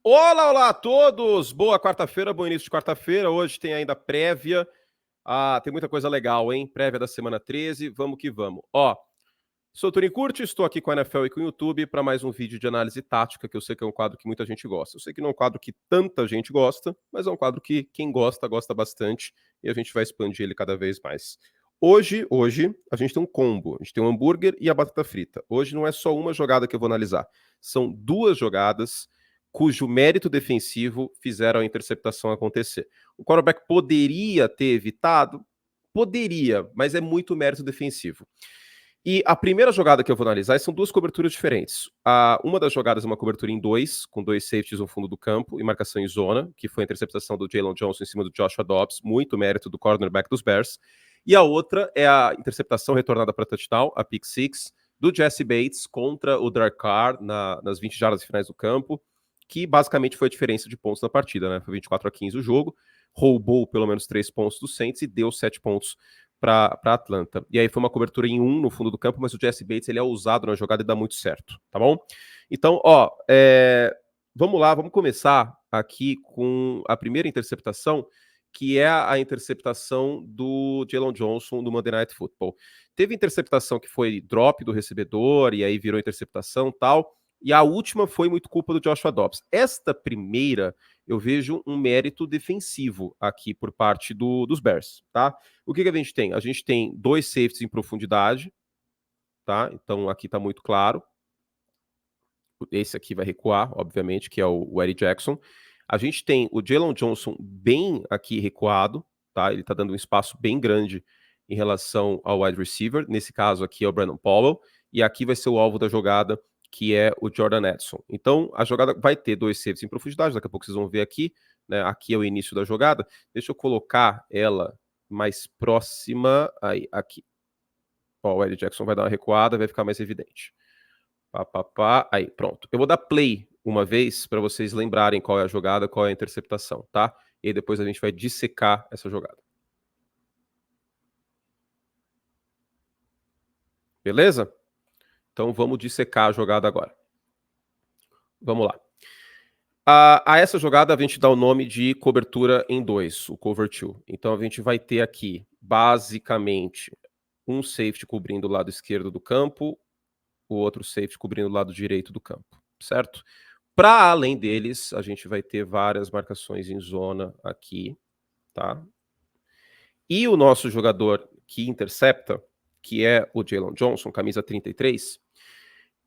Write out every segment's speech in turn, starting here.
Olá, olá a todos! Boa quarta-feira, bom início de quarta-feira. Hoje tem ainda prévia. Tem muita coisa legal, hein? Prévia da semana 13. Vamos que vamos. Sou Tony Curti, estou aqui com a NFL e com o YouTube para mais um vídeo de análise tática, que eu sei que é um quadro que muita gente gosta. Eu sei que não é um quadro que tanta gente gosta, mas é um quadro que quem gosta, gosta bastante e a gente vai expandir ele cada vez mais. Hoje, a gente tem um combo. A gente tem o hambúrguer e a batata frita. Hoje não é só uma jogada que eu vou analisar. São duas jogadas cujo mérito defensivo fizeram a interceptação acontecer. O quarterback poderia ter evitado? Poderia, mas é muito mérito defensivo. E a primeira jogada que eu vou analisar são duas coberturas diferentes. Uma das jogadas é uma cobertura em dois, com dois safeties no fundo do campo e marcação em zona, que foi a interceptação do Jaylon Johnson em cima do Joshua Dobbs, muito mérito do cornerback dos Bears. E a outra é a interceptação retornada para touchdown, a pick six, do Jesse Bates contra o Derek Carr nas 20 jardas finais do campo, que basicamente foi a diferença de pontos na partida, né? Foi 24-15 o jogo, roubou pelo menos 3 pontos do Saints e deu 7 pontos para Atlanta. E aí foi uma cobertura em 1 no fundo do campo, mas o Jesse Bates ele é ousado na jogada e dá muito certo, tá bom? Então, vamos lá, vamos começar aqui com a primeira interceptação, que é a interceptação do Jaylon Johnson do Monday Night Football. Teve interceptação que foi drop do recebedor e aí virou interceptação e tal, e a última foi muito culpa do Joshua Dobbs. Esta primeira, eu vejo um mérito defensivo aqui por parte dos Bears, tá? O que a gente tem? A gente tem dois safeties em profundidade, tá? Então aqui tá muito claro. Esse aqui vai recuar, obviamente, que é o Eddie Jackson. A gente tem o Jaylon Johnson bem aqui recuado, tá? Ele tá dando um espaço bem grande em relação ao wide receiver. Nesse caso aqui é o Brandon Powell. E aqui vai ser o alvo da jogada, que é o Jordan Edson. Então, a jogada vai ter dois safeties em profundidade, daqui a pouco vocês vão ver aqui, né? Aqui é o início da jogada. Deixa eu colocar ela mais próxima, aí, aqui. O Eddie Jackson vai dar uma recuada, vai ficar mais evidente. Aí, pronto. Eu vou dar play uma vez para vocês lembrarem qual é a jogada, qual é a interceptação, tá? E aí depois a gente vai dissecar essa jogada. Beleza? Então vamos dissecar a jogada agora. Vamos lá. A essa jogada a gente dá o nome de cobertura em 2, o cover 2. Então a gente vai ter aqui, basicamente, um safety cobrindo o lado esquerdo do campo, o outro safety cobrindo o lado direito do campo, certo? Para além deles, a gente vai ter várias marcações em zona aqui, tá? E o nosso jogador que intercepta, que é o Jaylon Johnson, camisa 33,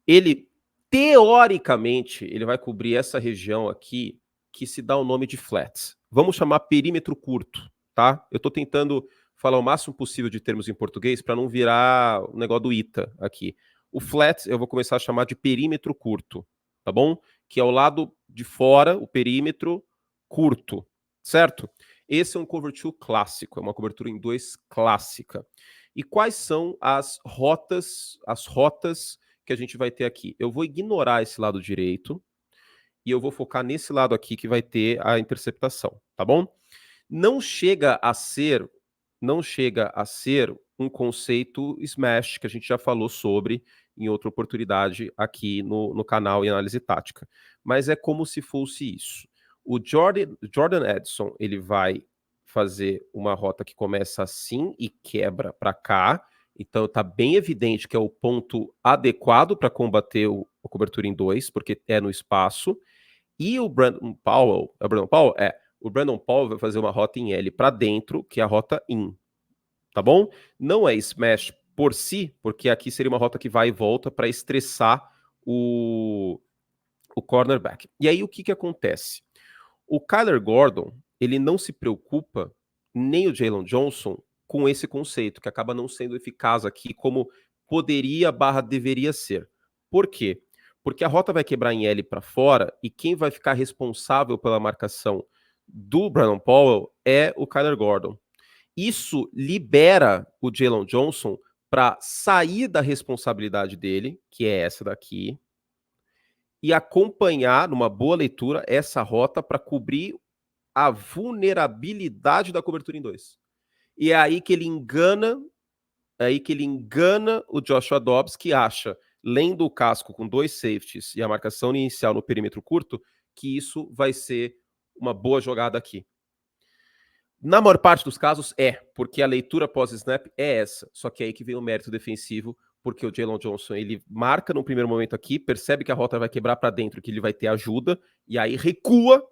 ele, teoricamente, ele vai cobrir essa região aqui, que se dá o nome de flats. Vamos chamar perímetro curto, tá? Eu estou tentando falar o máximo possível de termos em português para não virar o negócio do ITA aqui. O flat eu vou começar a chamar de perímetro curto, tá bom? Que é o lado de fora, o perímetro curto, certo? Esse é um cover 2 clássico, é uma cobertura em 2 clássica. E quais são as rotas que a gente vai ter aqui? Eu vou ignorar esse lado direito e eu vou focar nesse lado aqui que vai ter a interceptação, tá bom? Não chega a ser um conceito smash que a gente já falou sobre em outra oportunidade aqui no canal em análise tática, mas é como se fosse isso. O Jordan Edson, ele vai fazer uma rota que começa assim e quebra para cá, então tá bem evidente que é o ponto adequado para combater a cobertura em 2, porque é no espaço. E o Brandon Powell, o Brandon Powell vai fazer uma rota em L para dentro, que é a rota in, tá bom? Não é smash por si, porque aqui seria uma rota que vai e volta para estressar o cornerback. E aí o que acontece? O Kyler Gordon, ele não se preocupa, nem o Jaylon Johnson, com esse conceito, que acaba não sendo eficaz aqui como poderia/deveria ser. Por quê? Porque a rota vai quebrar em L para fora e quem vai ficar responsável pela marcação do Brandon Powell é o Kyler Gordon. Isso libera o Jaylon Johnson para sair da responsabilidade dele, que é essa daqui, e acompanhar, numa boa leitura, essa rota para cobrir a vulnerabilidade da cobertura em 2. E é aí que ele engana o Joshua Dobbs, que acha lendo o casco com 2 safeties e a marcação inicial no perímetro curto, que isso vai ser uma boa jogada aqui. Na maior parte dos casos porque a leitura pós-snap é essa. Só que é aí que vem o mérito defensivo, porque o Jaylon Johnson, ele marca no primeiro momento aqui, percebe que a rota vai quebrar para dentro, que ele vai ter ajuda, e aí recua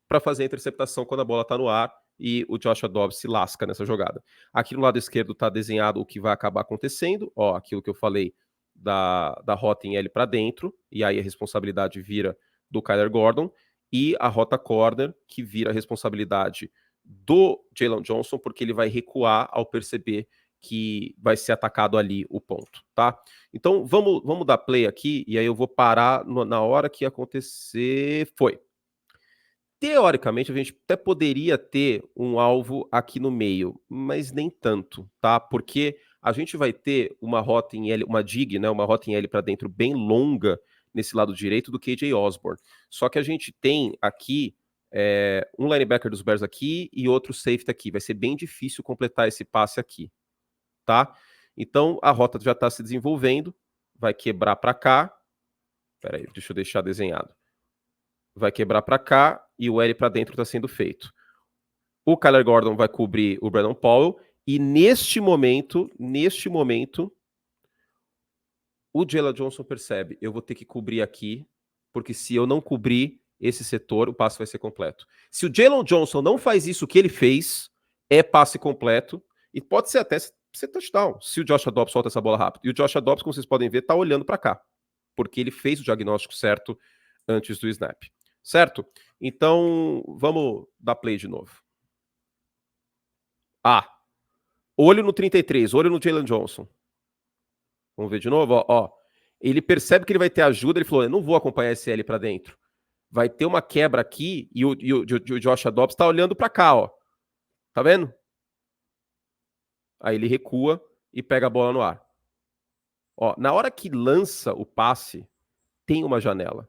para fazer a interceptação quando a bola está no ar, e o Joshua Dobbs se lasca nessa jogada. Aqui no lado esquerdo está desenhado o que vai acabar acontecendo, aquilo que eu falei da rota em L para dentro, e aí a responsabilidade vira do Kyler Gordon, e a rota corner, que vira a responsabilidade do Jaylon Johnson, porque ele vai recuar ao perceber que vai ser atacado ali o ponto, tá? Então, vamos dar play aqui, e aí eu vou parar na hora que acontecer. Foi. Teoricamente, a gente até poderia ter um alvo aqui no meio, mas nem tanto, tá? Porque a gente vai ter uma rota em L, uma dig, né? Uma rota em L para dentro bem longa nesse lado direito do KJ Osborne. Só que a gente tem aqui um linebacker dos Bears aqui e outro safety aqui. Vai ser bem difícil completar esse passe aqui, tá? Então a rota já está se desenvolvendo, vai quebrar para cá. Espera aí, deixa eu deixar desenhado. Vai quebrar para cá e o L para dentro está sendo feito. O Kyler Gordon vai cobrir o Brandon Powell e neste momento, o Jaylon Johnson percebe, eu vou ter que cobrir aqui, porque se eu não cobrir esse setor, o passe vai ser completo. Se o Jaylon Johnson não faz isso que ele fez, é passe completo, e pode ser até ser touchdown, se o Joshua Dobbs solta essa bola rápido. E o Joshua Dobbs, como vocês podem ver, tá olhando para cá, porque ele fez o diagnóstico certo antes do snap. Certo? Então, vamos dar play de novo. Olho no 33, olho no Jaylon Johnson. Vamos ver de novo, ó. Ele percebe que ele vai ter ajuda, ele falou, eu não vou acompanhar esse L para dentro. Vai ter uma quebra aqui e o Joshua Dobbs tá olhando para cá, ó. Tá vendo? Aí ele recua e pega a bola no ar. Ó, na hora que lança o passe, tem uma janela.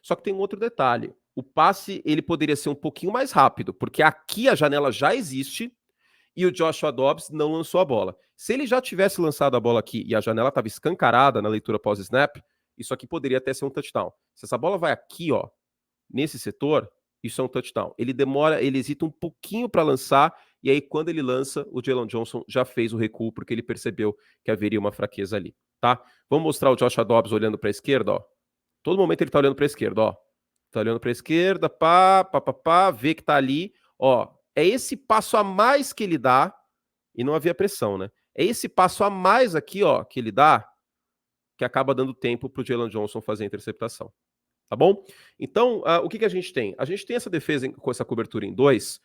Só que tem um outro detalhe. O passe, ele poderia ser um pouquinho mais rápido, porque aqui a janela já existe e o Joshua Dobbs não lançou a bola. Se ele já tivesse lançado a bola aqui e a janela estava escancarada na leitura pós-snap, isso aqui poderia até ser um touchdown. Se essa bola vai aqui, ó, nesse setor, isso é um touchdown. Ele hesita um pouquinho para lançar, e aí quando ele lança, o Jaylon Johnson já fez o recuo, porque ele percebeu que haveria uma fraqueza ali, tá? Vamos mostrar o Joshua Dobbs olhando para a esquerda, ó. Todo momento ele tá olhando para a esquerda, ó. Tá olhando para a esquerda, vê que tá ali, ó. É esse passo a mais que ele dá, e não havia pressão, né? É esse passo a mais aqui, ó, que ele dá, que acaba dando tempo pro Jaylon Johnson fazer a interceptação. Tá bom? Então, o que a gente tem? A gente tem essa defesa com essa cobertura em 2,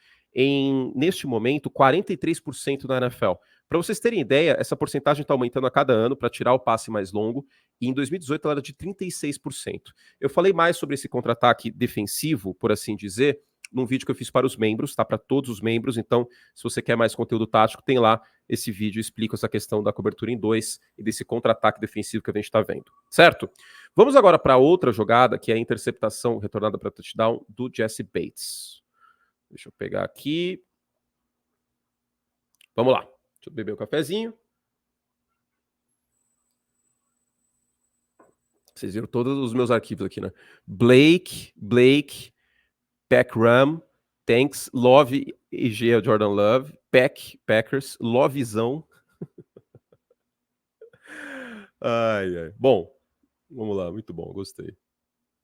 neste momento, 43% da NFL. Para vocês terem ideia, essa porcentagem está aumentando a cada ano para tirar o passe mais longo, e em 2018 ela era de 36%. Eu falei mais sobre esse contra-ataque defensivo, por assim dizer, num vídeo que eu fiz para os membros, tá? Para todos os membros, então, se você quer mais conteúdo tático, tem lá esse vídeo, explica essa questão da cobertura em 2 e desse contra-ataque defensivo que a gente está vendo, certo? Vamos agora para outra jogada, que é a interceptação retornada para touchdown do Jessie Bates. Deixa eu pegar aqui. Vamos lá. Deixa eu beber um cafezinho. Vocês viram todos os meus arquivos aqui, né? Blake, Pack Ram, Thanks, Love, EG, Jordan Love, Packers, Lovezão. Ai. Bom, vamos lá, muito bom, gostei.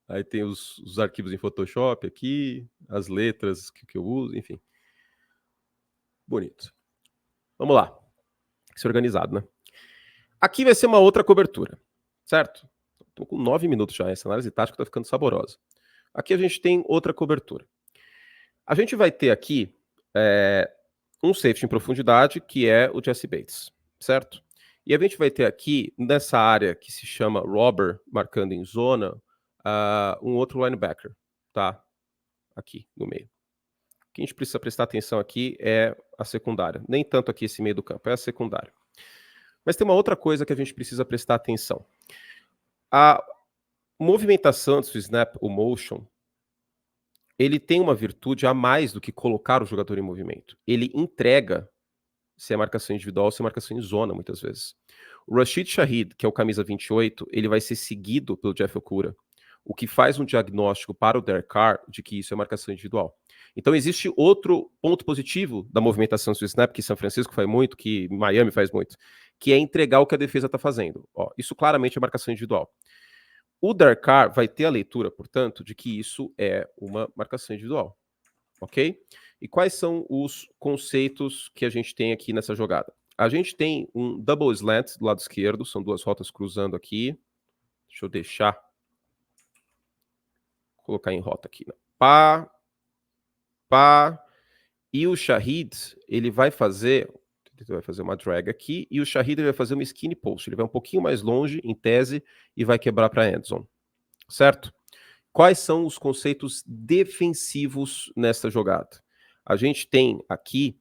Aí tem os arquivos em Photoshop aqui, as letras que eu uso, enfim. Bonito. Vamos lá. Tem que ser organizado, né? Aqui vai ser uma outra cobertura, certo? Estou com 9 minutos já, essa análise tática está ficando saborosa. Aqui a gente tem outra cobertura. A gente vai ter aqui um safety em profundidade, que é o Jessie Bates, certo? E a gente vai ter aqui, nessa área que se chama robber, marcando em zona, um outro linebacker, tá? Aqui, no meio. O que a gente precisa prestar atenção aqui é a secundária. Nem tanto aqui esse meio do campo, é a secundária. Mas tem uma outra coisa que a gente precisa prestar atenção. A movimentação do snap, o motion, ele tem uma virtude a mais do que colocar o jogador em movimento. Ele entrega se é marcação individual ou se é marcação em zona, muitas vezes. O Rashid Shaheed, que é o camisa 28, ele vai ser seguido pelo Jeff Okura, o que faz um diagnóstico para o Derek Carr de que isso é marcação individual. Então existe outro ponto positivo da movimentação do snap, que São Francisco faz muito, que Miami faz muito, que é entregar o que a defesa está fazendo. Ó, isso claramente é marcação individual. O Derek Carr vai ter a leitura, portanto, de que isso é uma marcação individual. Ok? E quais são os conceitos que a gente tem aqui nessa jogada? A gente tem um double slant do lado esquerdo, são duas rotas cruzando aqui. Deixa eu deixar. Colocar em rota aqui. Né? Pá, pá. E o Shaheed, ele vai fazer uma drag aqui, e o Shaheed vai fazer uma skinny post. Ele vai um pouquinho mais longe, em tese, e vai quebrar para a endzone. Certo? Quais são os conceitos defensivos nessa jogada? A gente tem aqui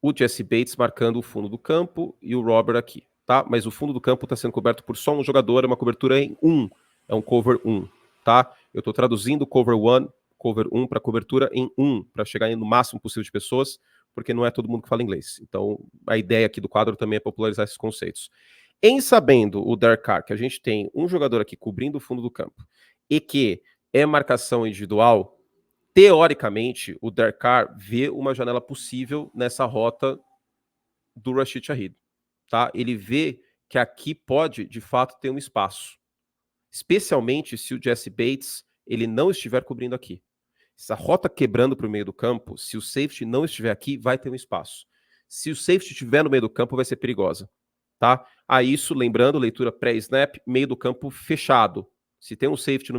o Jesse Bates marcando o fundo do campo e o Robert aqui, tá? Mas o fundo do campo está sendo coberto por só um jogador, é uma cobertura em 1, é um cover 1, tá? Eu estou traduzindo cover 1 para cobertura em 1, para chegar no máximo possível de pessoas, porque não é todo mundo que fala inglês. Então, a ideia aqui do quadro também é popularizar esses conceitos. Em sabendo o Derek Carr, que a gente tem um jogador aqui cobrindo o fundo do campo, e que é marcação individual, teoricamente, o Derek Carr vê uma janela possível nessa rota do Rashid Shaheed, tá? Ele vê que aqui pode, de fato, ter um espaço. Especialmente se o Jesse Bates ele não estiver cobrindo aqui. Essa rota quebrando para o meio do campo, se o safety não estiver aqui, vai ter um espaço. Se o safety estiver no meio do campo, vai ser perigosa, tá? A isso, lembrando, leitura pré-snap, meio do campo fechado. Se tem um safety no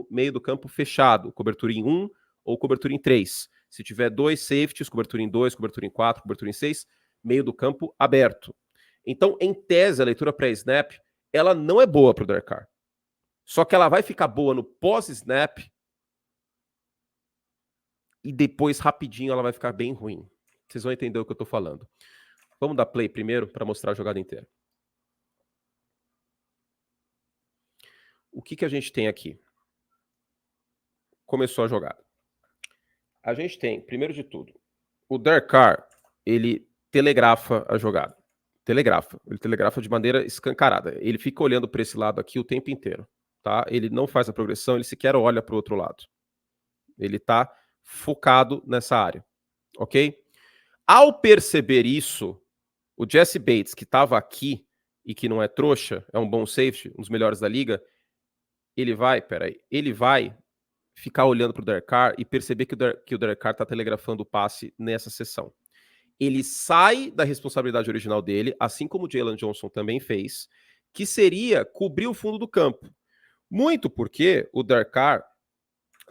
meio do campo fechado, cobertura em 1 ou cobertura em 3. Se tiver 2 safeties, cobertura em 2, cobertura em 4, cobertura em 6, meio do campo aberto. Então, em tese, a leitura pré-snap, ela não é boa para o Derek Carr. Só que ela vai ficar boa no pós-snap e depois, rapidinho, ela vai ficar bem ruim. Vocês vão entender o que eu estou falando. Vamos dar play primeiro para mostrar a jogada inteira. O que a gente tem aqui? Começou a jogada. A gente tem, primeiro de tudo, o Derek Carr, ele telegrafa a jogada. Ele telegrafa de maneira escancarada. Ele fica olhando para esse lado aqui o tempo inteiro, tá? Ele não faz a progressão, ele sequer olha para o outro lado. Ele está focado nessa área, ok? Ao perceber isso, o Jesse Bates, que estava aqui e que não é trouxa, é um bom safety, um dos melhores da liga, ele vai ficar olhando para o Derek Carr e perceber que o Derek Carr está telegrafando o passe nessa sessão. Ele sai da responsabilidade original dele, assim como o Jalen Johnson também fez, que seria cobrir o fundo do campo. Muito porque o Derek Carr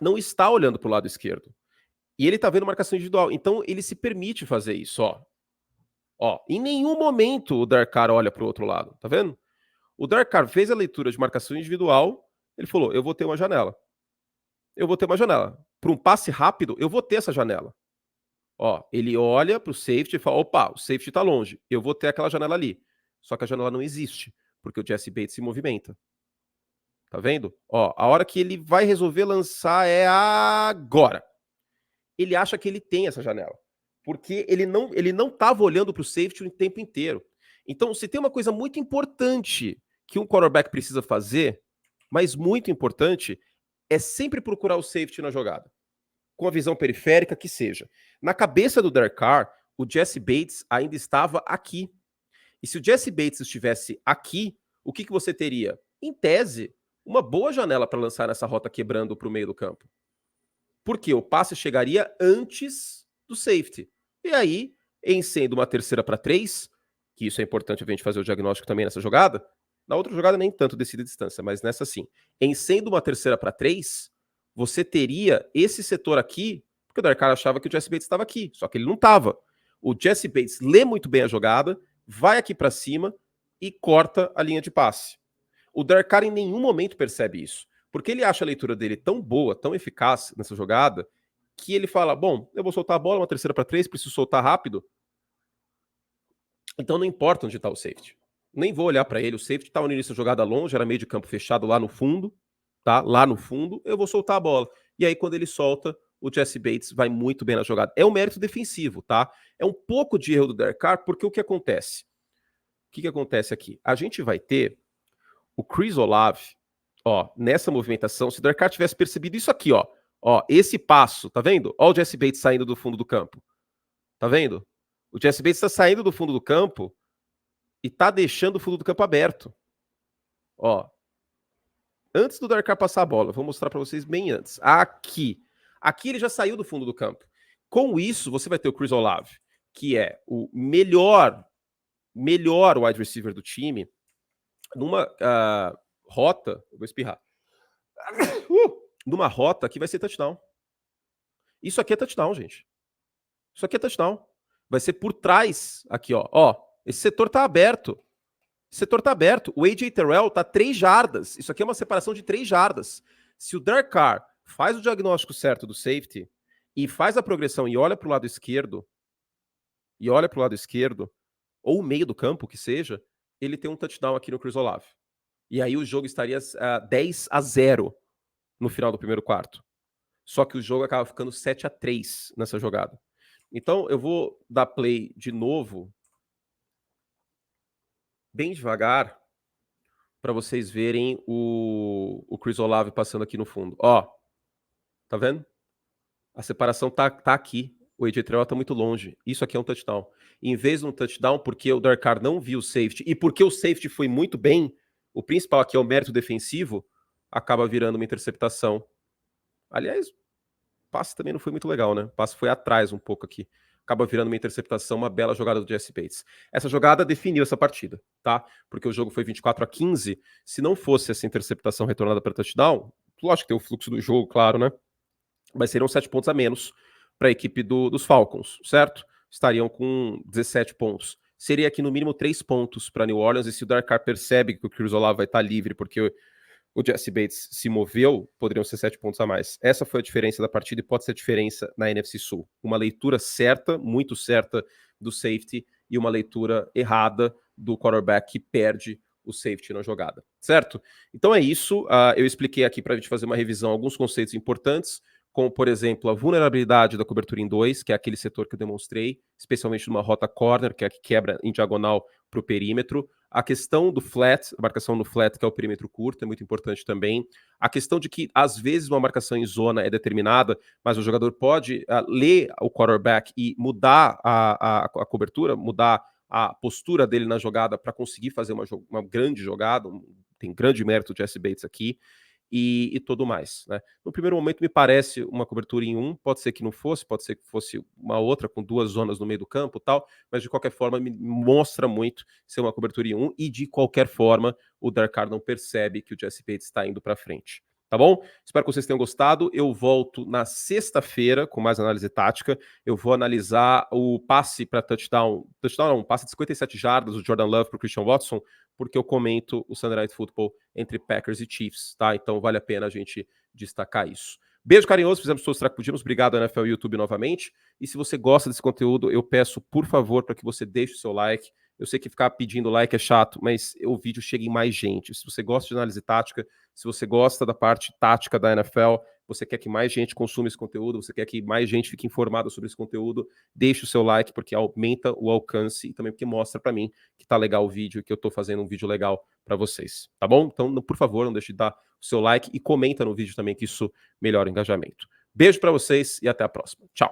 não está olhando para o lado esquerdo. E ele está vendo marcação individual. Então ele se permite fazer isso, ó. Em nenhum momento o Derek Carr olha para o outro lado, tá vendo? O Derek Carr fez a leitura de marcação individual, ele falou, eu vou ter uma janela. Para um passe rápido, eu vou ter essa janela. Ó, ele olha para o safety e fala, opa, o safety está longe, eu vou ter aquela janela ali. Só que a janela não existe, porque o Jesse Bates se movimenta. Tá vendo? Ó, a hora que ele vai resolver lançar é agora. Ele acha que ele tem essa janela, porque ele não estava olhando para o safety o tempo inteiro. Então, se tem uma coisa muito importante que um quarterback precisa fazer, mas muito importante, é sempre procurar o safety na jogada, com a visão periférica que seja. Na cabeça do Derek Carr, o Jesse Bates ainda estava aqui. E se o Jesse Bates estivesse aqui, o que você teria? Em tese, uma boa janela para lançar nessa rota quebrando para o meio do campo. Porque o passe chegaria antes do safety. E aí, em sendo uma terceira para 3, que isso é importante a gente fazer o diagnóstico também nessa jogada, na outra jogada nem tanto decide a distância, mas nessa sim. Em sendo uma terceira para 3, você teria esse setor aqui, porque o Derek Carr achava que o Jesse Bates estava aqui, só que ele não estava. O Jesse Bates lê muito bem a jogada, vai aqui para cima e corta a linha de passe. O Derek Carr em nenhum momento percebe isso, porque ele acha a leitura dele tão boa, tão eficaz nessa jogada, que ele fala, bom, eu vou soltar a bola, uma terceira para 3, preciso soltar rápido, então não importa onde está o safety. Nem vou olhar para ele, o safety estava no início da jogada longe, era meio de campo fechado lá no fundo, tá? Lá no fundo, eu vou soltar a bola. E aí quando ele solta, o Jesse Bates vai muito bem na jogada. É um mérito defensivo, tá? É um pouco de erro do Derek Carr, porque o que acontece? que acontece aqui? A gente vai ter o Chris Olave, ó, nessa movimentação, se o Derek Carr tivesse percebido isso aqui, ó, esse passo, tá vendo? Ó o Jesse Bates saindo do fundo do campo. Tá vendo? O Jesse Bates está saindo do fundo do campo e tá deixando o fundo do campo aberto. Ó, antes do Derek Carr passar a bola, vou mostrar para vocês bem antes. Aqui. Aqui ele já saiu do fundo do campo. Com isso, você vai ter o Chris Olave, que é o melhor wide receiver do time, numa rota, eu vou espirrar, numa rota que vai ser touchdown. Isso aqui é touchdown, gente. Isso aqui é touchdown. Vai ser por trás, aqui, ó. Esse setor tá aberto. Esse setor tá aberto. O AJ Terrell tá 3 jardas. Isso aqui é uma separação de 3 jardas. Se o Derek Carr faz o diagnóstico certo do safety e faz a progressão e olha pro lado esquerdo, ou o meio do campo, que seja, ele tem um touchdown aqui no Chris Olave. E aí o jogo estaria 10-0 no final do primeiro quarto. Só que o jogo acaba ficando 7-3 nessa jogada. Então eu vou dar play de novo, bem devagar, para vocês verem o Chris Olave passando aqui no fundo. Ó, tá vendo? A separação tá aqui. O AJ Terrell tá muito longe. Isso aqui é um touchdown. Em vez de um touchdown, porque o Derek Carr não viu o safety e porque o safety foi muito bem, o principal aqui é o mérito defensivo, acaba virando uma interceptação. Aliás, o passe também não foi muito legal, né? O passe foi atrás um pouco aqui. Acaba virando uma interceptação, uma bela jogada do Jesse Bates. Essa jogada definiu essa partida, tá? Porque o jogo foi 24-15. Se não fosse essa interceptação retornada para touchdown, lógico que tem o fluxo do jogo, claro, né? Mas seriam 7 pontos a menos para a equipe dos Falcons, certo? Estariam com 17 pontos. Seria aqui no mínimo 3 pontos para New Orleans, e se o Derek Carr percebe que o Chris Olave vai estar livre porque o Jesse Bates se moveu, poderiam ser 7 pontos a mais. Essa foi a diferença da partida e pode ser a diferença na NFC Sul. Uma leitura certa, muito certa, do safety e uma leitura errada do quarterback que perde o safety na jogada, certo? Então é isso. Eu expliquei aqui para a gente fazer uma revisão alguns conceitos importantes, como, por exemplo, a vulnerabilidade da cobertura em 2, que é aquele setor que eu demonstrei, especialmente numa rota corner, que é a que quebra em diagonal para o perímetro. A questão do flat, a marcação no flat, que é o perímetro curto, é muito importante também. A questão de que, às vezes, uma marcação em zona é determinada, mas o jogador pode ler o quarterback e mudar a cobertura, mudar a postura dele na jogada para conseguir fazer uma grande jogada. Tem grande mérito de Jesse Bates aqui. E tudo mais, né? No primeiro momento me parece uma cobertura em 1, pode ser que não fosse, pode ser que fosse uma outra com 2 zonas no meio do campo e tal, mas de qualquer forma me mostra muito ser uma cobertura em 1 e de qualquer forma o Derek Carr não percebe que o Jesse Bates está indo para frente. Tá bom? Espero que vocês tenham gostado. Eu volto na sexta-feira com mais análise tática. Eu vou analisar o passe para touchdown. Touchdown não, um passe de 57 jardas do Jordan Love para o Christian Watson, porque eu comento o Sunday Night Football entre Packers e Chiefs, tá? Então vale a pena a gente destacar isso. Beijo carinhoso, fizemos todos os que podíamos. Obrigado, NFL e YouTube, novamente. E se você gosta desse conteúdo, eu peço, por favor, para que você deixe o seu like. Eu sei que ficar pedindo like é chato, mas o vídeo chega em mais gente. Se você gosta de análise tática, se você gosta da parte tática da NFL, você quer que mais gente consuma esse conteúdo, você quer que mais gente fique informada sobre esse conteúdo, deixe o seu like, porque aumenta o alcance e também porque mostra para mim que tá legal o vídeo, que eu tô fazendo um vídeo legal para vocês, tá bom? Então, por favor, não deixe de dar o seu like e comenta no vídeo também, que isso melhora o engajamento. Beijo para vocês e até a próxima. Tchau.